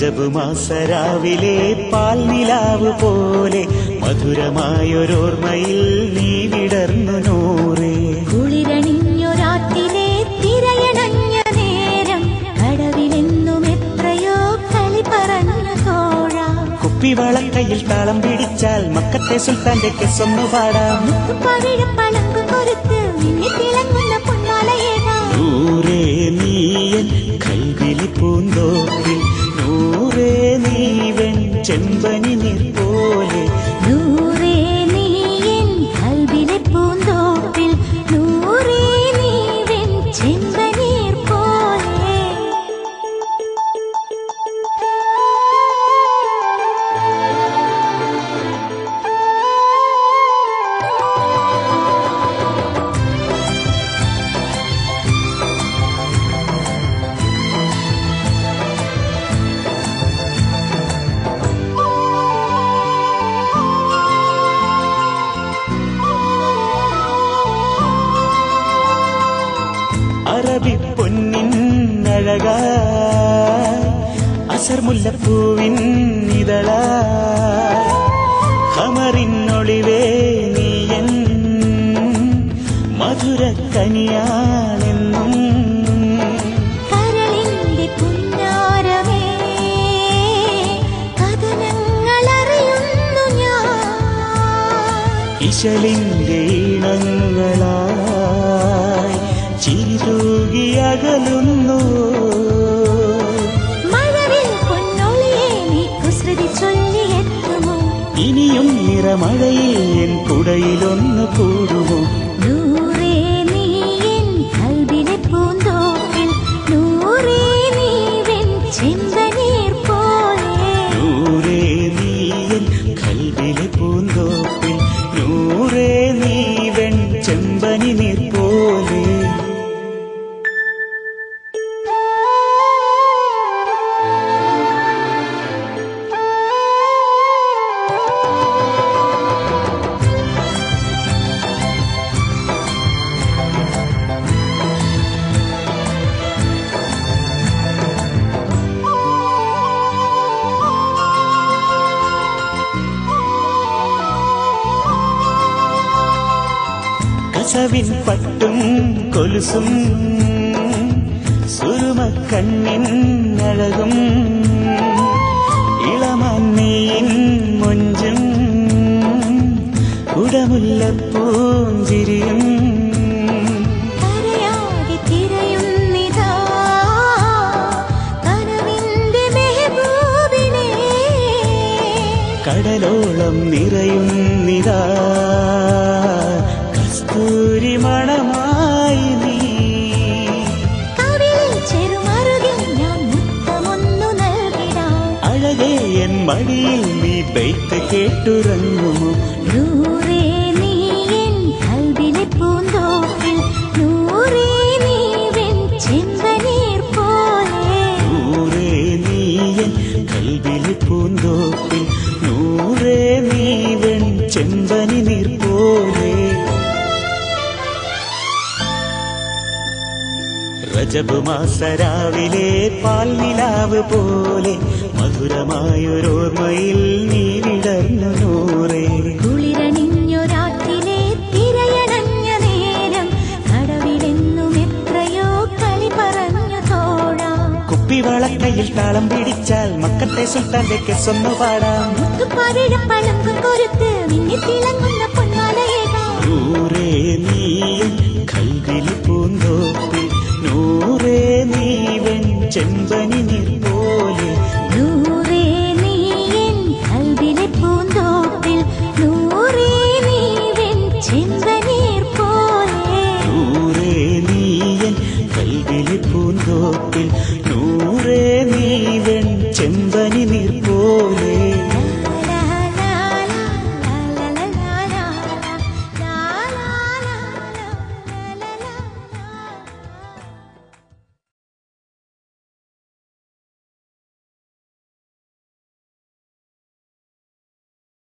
റജബ് മാസരാവിലെ പാൽനിലാവ് പോലെ മധുരമായൊരോർമ്മയിൽ നീ വിടർന്നു നൂറേ. കുളിരണിഞ്ഞൊരാട്ടിലെ തിരയണഞ്ഞ നേരം കടവിലെന്നും എത്രയോ കളി പറഞ്ഞു തോഴ. കുപ്പിവളക്കയിൽ താളം പിടിച്ചാൽ മക്കത്തെ സുൽത്താന്റെ കെസ്സൊന്നു പാടാം. പഴപ്പളങ്കും കൊരുത്ത് മിന്നിത്തിളങ്ങുന്ന പൊന്മാലയേകാം. നൂറേ നീയൻ കൽവിളി പൂന്തോപ്പിൽ, നൂറേ നീവൻ ചെമ്പനി നീർ പോലെ. നൂറേ നീയൻ കൽവിലെ പൂന്തോപ്പിൽ, നൂറേ നീവൻ ചെമ്പനീർ പോലെ. അറബിപ്പൊന്നിൻ അഴകായി അസർമുല്ലപ്പൂവിൻ ഇതളായി ഖമറിനൊളിവേ നീയൻ മധുരക്കനിയാണെന്നും. കരളിന്റെ പുന്നാരമേ കഥനങ്ങളറിയുന്നു ഞാൻ. ഇശലിന്റെ ഈണങ്ങളായി ചിരിതൂകിയകലുന്നു. മഴവിൽ പൊന്നൊളിയെ നീ കുസൃതി ചൊല്ലിയെത്തുമോ? ഇനിയും നിറമഴയിൽ എൻ കുടയിലൊന്നു കൂടുമോ? നൂറേ നീയൻ കൽവിലെ പൂന്തോപ്പിൽ, നൂറേ നീവൻ ചെമ്പനീർ പോലെ. നൂറേ നീയൻ കൽവിലെ പൂന്തോപ്പിൽ, നൂറേ നീവൻ ചെമ്പനി നീർ പോലെ. കസവിൻ പട്ടും കൊലുസും സുരുമക്കണ്ണിൻ അഴകും ഇളമന്നീൻ മൊഞ്ചും കുടമുല്ലപ്പൂഞ്ചിരിയും. കരയാതെ തിരയുന്നിതാ കനവിന്റെ മെഹബൂബിനെ. കടലോളം നിറയുന്നിതാ കസ്തൂരി മണമായി നീ. കവിളിൽ ചെറുമറുകിൽ ഞാൻ മുത്തമൊന്നു നൽകിടാം. അഴകേ എൻ മടിയിൽ നീ ബൈത്ത് കേട്ടുറങ്ങുമോ? നൂറേ നീയൻ കൽവിലെ പൂന്തോപ്പിൽ, നൂറേ നീവൻ ചെമ്പനീർ പോലെ. നൂറേ നീയൻ കൽവിലെ പൂന്തോപ്പിൽ, നൂറേ നീവൻ ചെമ്പനി നീർ പോലെ. റജബ് മാസരാവിലെ പാൽനിലാവ് പോലെ മധുരമായൊരോർമ്മയിൽ നീ വിടർന്നു നൂറേ. കുളിരണിഞ്ഞൊരാട്ടിലെ തിരയണഞ്ഞ നേരം കടവിലെന്നും എത്രയോ കളി പറഞ്ഞു തോഴ. കുപ്പിവളക്കയിൽ താളം പിടിച്ചാൽ മക്കത്തെ സുൽത്താന്റെ കെസ്സൊന്നു പാടാം. പഴപ്പളങ്കും കൊരുത്ത് മിന്നിത്തിളങ്ങുന്ന പൊന്മാലയേകാം. നൂറേ നീയൻ കൽവിലെ പൂന്തോപ്പിൽ, നൂറേ നീവൻ ചെമ്പനി നീർ പോലെ. നൂറേ നീയൻ കൽവിലെ പൂന്തോപ്പിൽ, നൂറേ നീവൻ ചെമ്പനീർ പോലെ. നൂറേ നീയൻ കൽവിലെ പൂന്തോപ്പിൽ, നൂറേ നീവൻ ചെമ്പനി നീർ പോലെ.